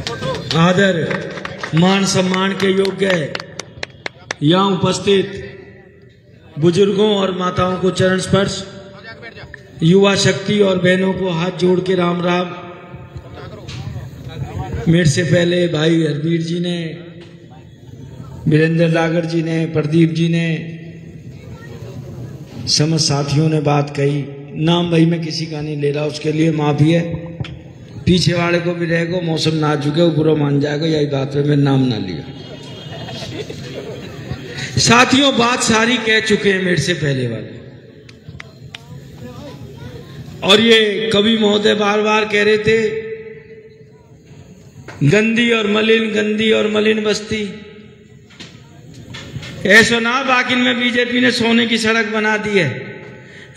आदर मान सम्मान के योग्य यहाँ उपस्थित बुजुर्गों और माताओं को चरण स्पर्श, युवा शक्ति और बहनों को हाथ जोड़ के राम राम। मेरे से पहले भाई हरवीर जी ने, वीरेंद्र लागर जी ने, प्रदीप जी ने, समस्त साथियों ने बात कही। नाम भाई मैं किसी का नहीं ले रहा, उसके लिए माफी है। पीछे वाले को भी रहेगा, मौसम ना चुके वो बुरा मान जाएगा, यही बात है मैं नाम ना लिया। साथियों बात सारी कह चुके हैं मेरे से पहले वाले, और ये कवि महोदय बार बार कह रहे थे गंदी और मलिन बस्ती। ऐसा ना बाकी में बीजेपी ने सोने की सड़क बना दी है।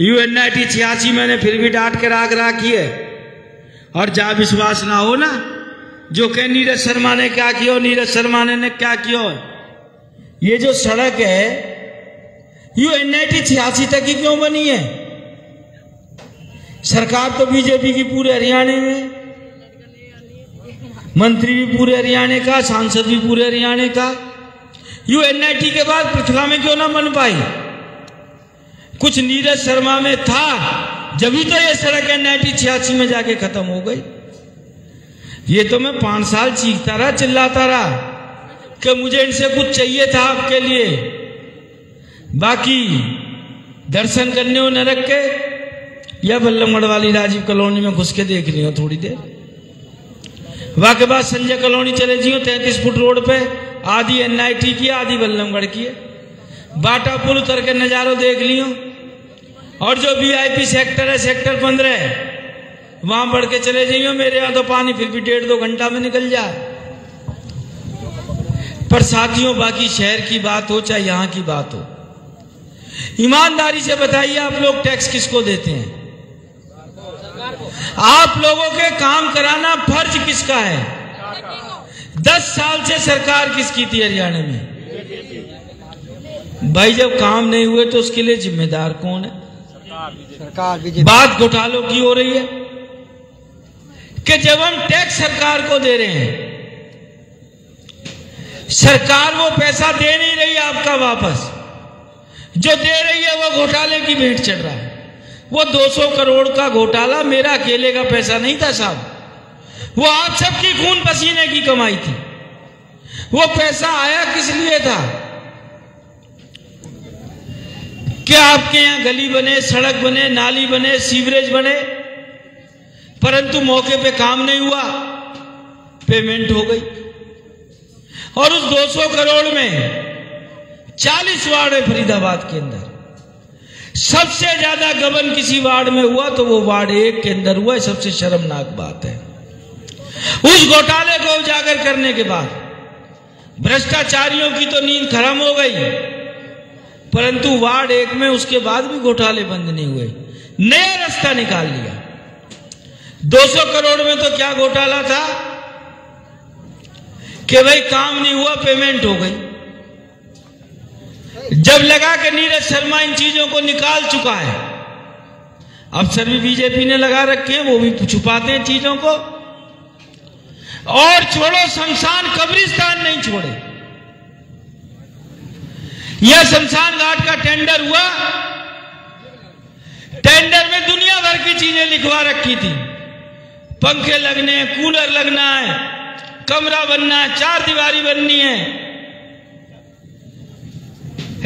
UNIT 86 मैंने फिर भी डांट के राग राखी है। और जा विश्वास ना हो ना, जो कह नीरज शर्मा ने क्या किया, नीरज शर्मा ने क्या किया। ये जो सड़क है UNIT 86 तक ही क्यों बनी है? सरकार तो बीजेपी की पूरे हरियाणा में, मंत्री भी पूरे हरियाणा का, सांसद भी पूरे हरियाणा का। UNIT के बाद पृथ्वी में क्यों ना बन पाई? कुछ नीरज शर्मा में था, जब ही तो ये सड़क NIT 86 में जाके खत्म हो गई। ये तो मैं 5 साल चीखता रहा, चिल्लाता रहा कि मुझे इनसे कुछ चाहिए था आपके लिए। बाकी दर्शन करने हो नरक के, या बल्लभगढ़ वाली राजीव कॉलोनी में घुस के देख लियो थोड़ी देर। वाके बाद संजय कॉलोनी चले जियो, 33 फुट रोड पे, आधी NIT की आधी बल्लभगढ़ की है। बाटा पुल उतर के नजारो देख लियो। और जो VIP सेक्टर है, सेक्टर 15, वहां बढ़ के चले जाइयो। मेरे यहां तो पानी फिर भी 1.5-2 घंटा में निकल जाए। पर साथियों बाकी शहर की बात हो चाहे यहां की बात हो, ईमानदारी से बताइए आप लोग टैक्स किसको देते हैं? आप लोगों के काम कराना फर्ज किसका है? 10 साल से सरकार किसकी थी हरियाणा में? भाई जब काम नहीं हुए तो उसके लिए जिम्मेदार कौन है? सरकार। बात घोटालों की हो रही है कि जब हम टैक्स सरकार को दे रहे हैं, सरकार वो पैसा दे नहीं रही आपका वापस। जो दे रही है वो घोटाले की भेंट चढ़ रहा है। वो 200 करोड़ का घोटाला मेरा अकेले का पैसा नहीं था साहब, वो आप सबकी खून पसीने की कमाई थी। वो पैसा आया किस लिए था? क्या आपके यहां गली बने, सड़क बने, नाली बने, सीवरेज बने, परंतु मौके पे काम नहीं हुआ, पेमेंट हो गई। और उस 200 करोड़ में 40 वार्ड है फरीदाबाद के अंदर। सबसे ज्यादा गबन किसी वार्ड में हुआ तो वो वार्ड 1 के अंदर हुआ है। सबसे शर्मनाक बात है। उस घोटाले को उजागर करने के बाद भ्रष्टाचारियों की तो नींद खराब हो गई, परंतु वार्ड 1 में उसके बाद भी घोटाले बंद नहीं हुए। नया रास्ता निकाल लिया। 200 करोड़ में तो क्या घोटाला था कि भाई काम नहीं हुआ, पेमेंट हो गई। जब लगा कि नीरज शर्मा इन चीजों को निकाल चुका है, अफसर भी बीजेपी ने लगा रखे हैं, वो भी छुपाते हैं चीजों को। और छोड़ो शमशान कब्रिस्तान नहीं छोड़े। यह शमशान घाट का टेंडर हुआ, टेंडर में दुनिया भर की चीजें लिखवा रखी थी। पंखे लगने हैं, कूलर लगना है, कमरा बनना है, 4 दीवारी बननी है।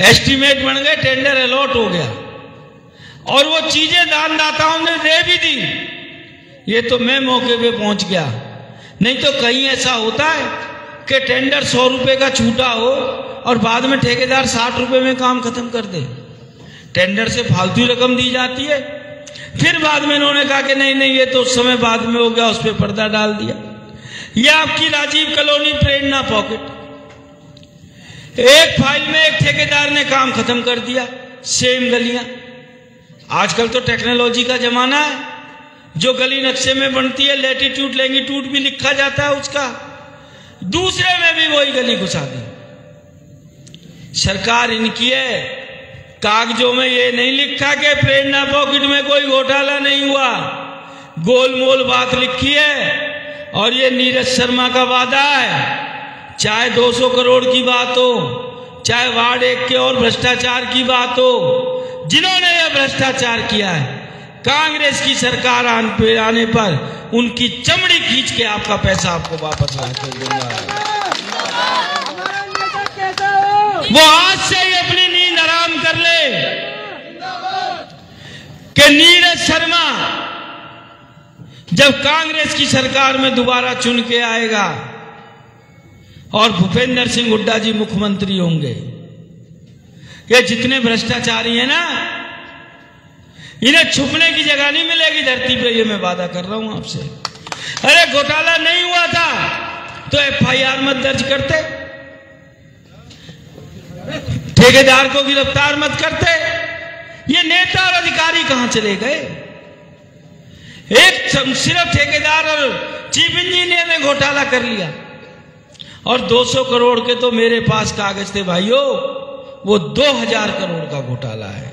एस्टीमेट बन गए, टेंडर अलॉट हो गया और वो चीजें दानदाताओं ने दे भी दी। ये तो मैं मौके पे पहुंच गया, नहीं तो कहीं ऐसा होता है कि टेंडर 100 रुपए का छूटा हो और बाद में ठेकेदार 60 रुपए में काम खत्म कर दे। टेंडर से फालतू रकम दी जाती है। फिर बाद में इन्होंने कहा कि नहीं ये तो उस समय बाद में हो गया, उस पर पर्दा डाल दिया। यह आपकी राजीव कॉलोनी प्रेरणा पॉकेट, एक फाइल में एक ठेकेदार ने काम खत्म कर दिया। सेम गलियां, आजकल तो टेक्नोलॉजी का जमाना है। जो गली नक्शे में बनती है, लैटिट्यूड लैंगिट्यूड भी लिखा जाता है उसका, दूसरे में भी वही गली घुसा दी। सरकार इनकी है, कागजों में ये नहीं लिखा कि प्रेरणा पॉकेट में कोई घोटाला नहीं हुआ, गोलमोल बात लिखी है। और ये नीरज शर्मा का वादा है, चाहे 200 करोड़ की बात हो, चाहे वार्ड 1 के और भ्रष्टाचार की बात हो, जिन्होंने यह भ्रष्टाचार किया है, कांग्रेस की सरकार आने पर उनकी चमड़ी खींच के आपका पैसा आपको वापस ला के दूंगा। वो आज से ही अपनी नींद आराम कर ले कि नीरज शर्मा जब कांग्रेस की सरकार में दोबारा चुन के आएगा और भूपेंद्र सिंह हुड्डा जी मुख्यमंत्री होंगे, ये जितने भ्रष्टाचारी हैं ना, इन्हें छुपने की जगह नहीं मिलेगी धरती पे, ये मैं वादा कर रहा हूं आपसे। अरे घोटाला नहीं हुआ था तो FIR मत दर्ज करते, ठेकेदार को गिरफ्तार मत करते, ये नेता और अधिकारी कहां चले गए? एक सिर्फ ठेकेदार और चीफ इंजीनियर ने घोटाला कर लिया और 200 करोड़ के तो मेरे पास कागज थे भाइयों, वो 2000 करोड़ का घोटाला है।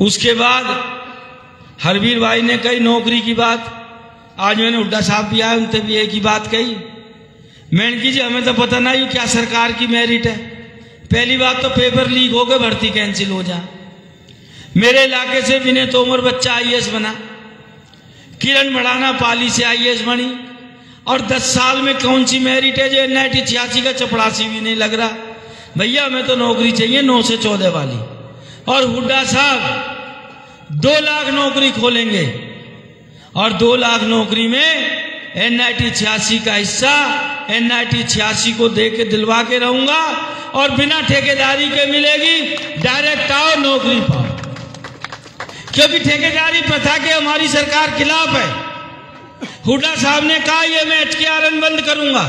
उसके बाद हरवीर भाई ने कही नौकरी की बात, आज मैंने हुड्डा साहब भी आए, उनसे भी एक ही बात कही। मैंने की जी हमें तो पता नहीं क्या सरकार की मेरिट है, पहली बात तो पेपर लीक हो गए, भर्ती कैंसिल हो जा। मेरे इलाके से विनय तोमर बच्चा IAS बना, किरण भड़ाना पाली से IAS बनी, और 10 साल में कौन सी मेरिट है जो NIT 86 का चपड़ासी भी नहीं लग रहा। भैया हमें तो नौकरी चाहिए 9 से 14 वाली। और हुड्डा साहब 2 लाख नौकरी खोलेंगे और 2 लाख नौकरी में NIT 86 का हिस्सा NIT 86 को दे के दिलवा के रहूंगा और बिना ठेकेदारी के मिलेगी, डायरेक्ट आओ नौकरी पाओ। क्योंकि ठेकेदारी प्रथा के हमारी सरकार खिलाफ है। हुड्डा साहब ने कहा ये मैं HKRN बंद करूंगा,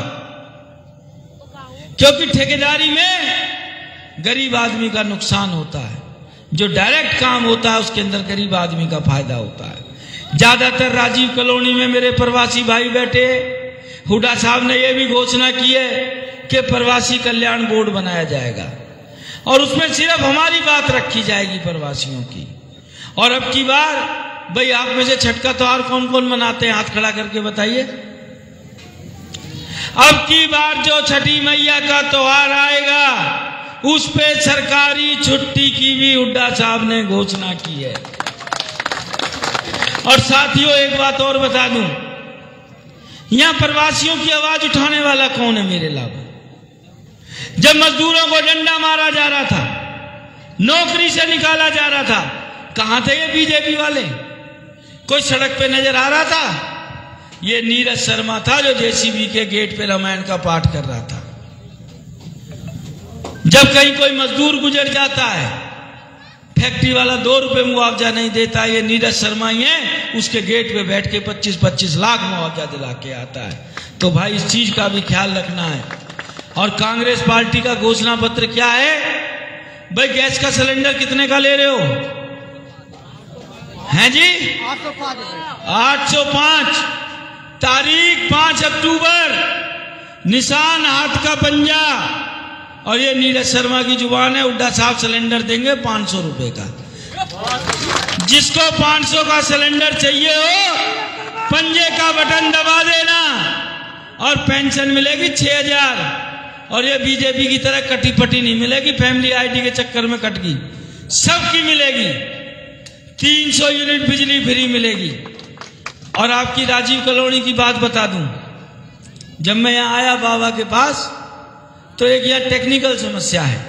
क्योंकि ठेकेदारी में गरीब आदमी का नुकसान होता है, जो डायरेक्ट काम होता है उसके अंदर गरीब आदमी का फायदा होता है। ज्यादातर राजीव कॉलोनी में मेरे प्रवासी भाई बैठे, हुड्डा साहब ने यह भी घोषणा की है कि प्रवासी कल्याण बोर्ड बनाया जाएगा और उसमें सिर्फ हमारी बात रखी जाएगी प्रवासियों की। और अब की बार भाई आप में से छठ का त्योहार कौन कौन मनाते हैं, हाथ खड़ा करके बताइए। अब की बार जो छठी मैया का त्योहार आएगा उस पे सरकारी छुट्टी की भी हुड्डा साहब ने घोषणा की है। और साथियों एक बात और बता दूं, यहां प्रवासियों की आवाज उठाने वाला कौन है मेरे अलावा? जब मजदूरों को डंडा मारा जा रहा था, नौकरी से निकाला जा रहा था, कहां थे ये बीजेपी वाले? कोई सड़क पे नजर आ रहा था? ये नीरज शर्मा था जो JCB के गेट पे रामायण का पाठ कर रहा था। जब कहीं कोई मजदूर गुजर जाता है, फैक्ट्री वाला 2 रुपए मुआवजा नहीं देता, ये नीरज शर्मा ही है, उसके गेट पे बैठ के 25-25 लाख मुआवजा दिला के आता है। तो भाई इस चीज का भी ख्याल रखना है। और कांग्रेस पार्टी का घोषणा पत्र क्या है? भाई गैस का सिलेंडर कितने का ले रहे हो? हैं जी 805। तारीख 5 अक्टूबर, निशान हाथ का पंजा। और ये नीरज शर्मा की जुबान है, हुड्डा साहब सिलेंडर देंगे 500 रुपए का। जिसको 500 का सिलेंडर चाहिए हो, पंजे का बटन दबा देना और पेंशन मिलेगी 6000। और ये बीजेपी की तरह कटी पटी नहीं मिलेगी, फैमिली ID के चक्कर में कट गई, सबकी मिलेगी। 300 यूनिट बिजली फ्री मिलेगी। और आपकी राजीव कॉलोनी की बात बता दूं, जब मैं यहां आया बाबा के पास तो एक यह टेक्निकल समस्या है।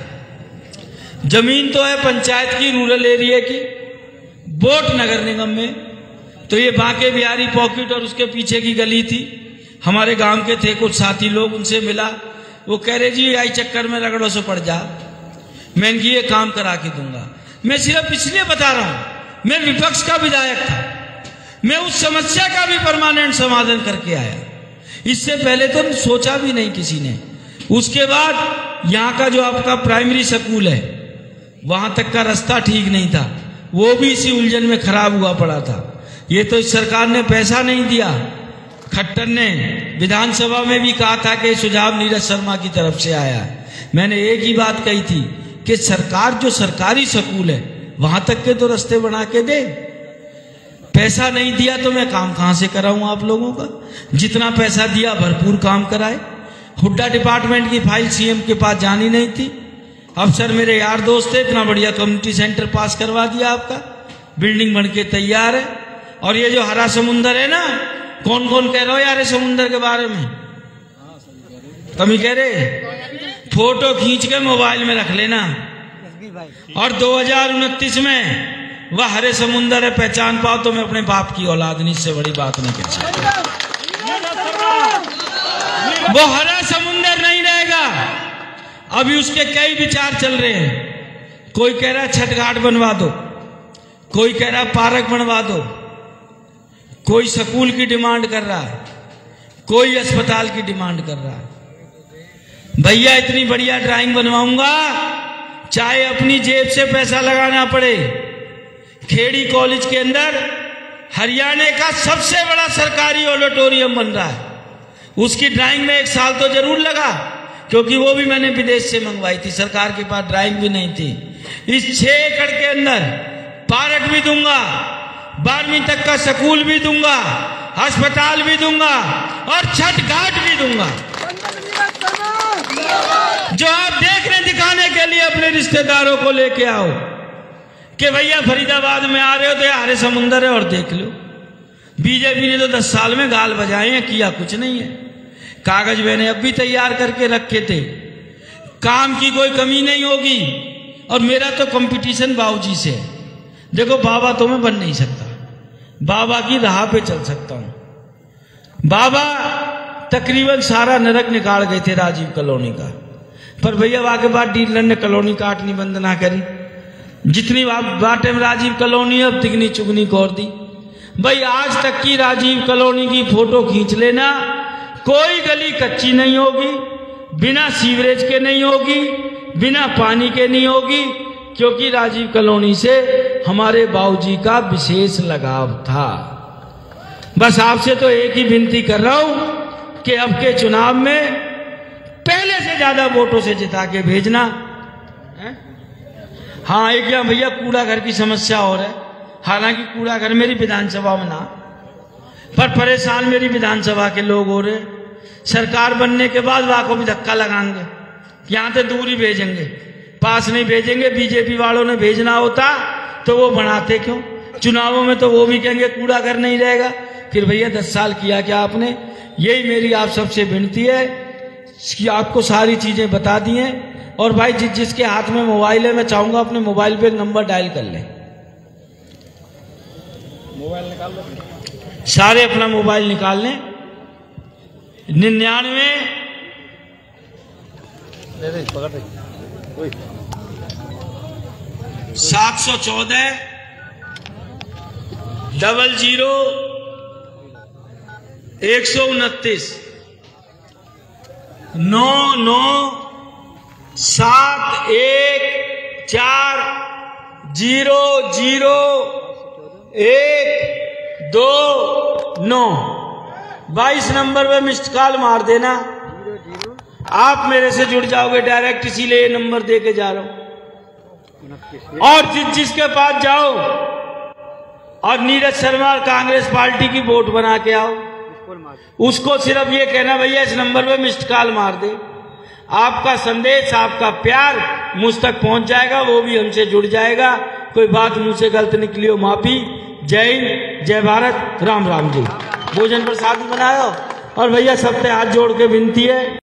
जमीन तो है पंचायत की, रूरल एरिया की, बोट नगर निगम में। तो ये बांके बिहारी पॉकेट और उसके पीछे की गली थी, हमारे गांव के थे कुछ साथी लोग, उनसे मिला, वो कह रहे जी आई चक्कर में रगड़ों से पड़ जा। मैंने कि ये काम करा के दूंगा। मैं सिर्फ इसलिए बता रहा हूं, मैं विपक्ष का विधायक था, मैं उस समस्या का भी परमानेंट समाधान करके आया। इससे पहले तो सोचा भी नहीं किसी ने। उसके बाद यहाँ का जो आपका प्राइमरी स्कूल है, वहां तक का रास्ता ठीक नहीं था, वो भी इसी उलझन में खराब हुआ पड़ा था। ये तो इस सरकार ने पैसा नहीं दिया। खट्टर ने विधानसभा में भी कहा था कि सुझाव नीरज शर्मा की तरफ से आया है। मैंने एक ही बात कही थी कि सरकार जो सरकारी स्कूल है वहां तक के तो रास्ते बना के दे। पैसा नहीं दिया तो मैं काम कहां से कराऊं आप लोगों का? जितना पैसा दिया भरपूर काम कराए। हुड्डा डिपार्टमेंट की फाइल सीएम के पास जानी नहीं थी, अफसर मेरे यार दोस्त थे, इतना बढ़िया कम्युनिटी सेंटर पास करवा दिया आपका, बिल्डिंग बन के तैयार है। और ये जो हरा समुंदर है ना, कौन कौन कह रहे हो यार समुंदर के बारे में? कमी कह रहे, फोटो खींच के मोबाइल में रख लेना और 2029 में वह हरे समुंदर है पहचान पाओ तो मैं अपने बाप की औलाद नहीं, इससे बड़ी बात नहीं कह सकता। वो हरा समुंदर नहीं रहेगा। अभी उसके कई विचार चल रहे हैं। कोई कह रहा है छठ घाट बनवा दो, कोई कह रहा है पार्क बनवा दो, कोई स्कूल की डिमांड कर रहा है, कोई अस्पताल की डिमांड कर रहा है। भैया इतनी बढ़िया ड्राइंग बनवाऊंगा चाहे अपनी जेब से पैसा लगाना पड़े। खेड़ी कॉलेज के अंदर हरियाणा का सबसे बड़ा सरकारी ऑडिटोरियम बन रहा है, उसकी ड्राइंग में 1 साल तो जरूर लगा, क्योंकि वो भी मैंने विदेश से मंगवाई थी, सरकार के पास ड्राइंग भी नहीं थी। इस 6 एकड़ के अंदर पार्क भी दूंगा, 12वीं तक का स्कूल भी दूंगा, अस्पताल भी दूंगा और छठ घाट भी दूंगा। जो आप देख रहे दिखाने के लिए अपने रिश्तेदारों को लेके आओ कि भैया फरीदाबाद में आ रहे हो तो हरे समुंदर है और देख लो। बीजेपी ने तो 10 साल में गाल बजाए हैं, किया कुछ नहीं है। कागज मैंने अब भी तैयार करके रखे थे, काम की कोई कमी नहीं होगी। और मेरा तो कंपटीशन बाबूजी से है। देखो बाबा तो मैं बन नहीं सकता, बाबा की राह पे चल सकता हूं। बाबा तकरीबन सारा नरक निकाल गए थे राजीव कॉलोनी का, पर भैया वहां के बाद डीलर ने कॉलोनी काटनी बंद ना करी। जितनी बाटे में राजीव कॉलोनी अब तिगनी चुगनी कर दी। भाई आज तक की राजीव कॉलोनी की फोटो खींच लेना, कोई गली कच्ची नहीं होगी, बिना सीवरेज के नहीं होगी, बिना पानी के नहीं होगी, क्योंकि राजीव कॉलोनी से हमारे बाबूजी का विशेष लगाव था। बस आपसे तो एक ही विनती कर रहा हूं कि अब के चुनाव में पहले से ज्यादा वोटों से जिता के भेजना। हाँ, एक यहाँ भैया कूड़ा घर की समस्या और है, हालांकि कूड़ा घर मेरी विधानसभा में ना, पर परेशान मेरी विधानसभा के लोग हो रहे। सरकार बनने के बाद वहां को भी धक्का लगाएंगे, यहां से दूर ही भेजेंगे, पास नहीं भेजेंगे। बीजेपी वालों ने भेजना होता तो वो बनाते क्यों? चुनावों में तो वो भी कहेंगे कूड़ा घर नहीं रहेगा। फिर भैया 10 साल किया क्या आपने? यही मेरी आप सबसे विनती है कि आपको सारी चीजें बता दी हैं। और भाई जिसके हाथ में मोबाइल है, मैं चाहूंगा अपने मोबाइल पे एक नंबर डायल कर लें। मोबाइल निकाल लो, सारे अपना मोबाइल निकाल लें। 99 714 00 129 99710129। 22 नंबर पे मिस्ड कॉल मार देना, आप मेरे से जुड़ जाओगे डायरेक्ट, इसीलिए ये नंबर दे के जा रहा हूं। और जिसके पास जाओ और नीरज शर्मा कांग्रेस पार्टी की वोट बना के आओ, उसको सिर्फ ये कहना भैया इस नंबर पे मिस्ड कॉल मार दे। आपका संदेश, आपका प्यार मुझ तक पहुंच जाएगा, वो भी हमसे जुड़ जाएगा। कोई बात मुंह से गलत निकली हो माफी। जय हिंद, जय भारत, राम राम जी। भोजन प्रसाद बनायो। और भैया सबसे हाथ जोड़ के विनती है।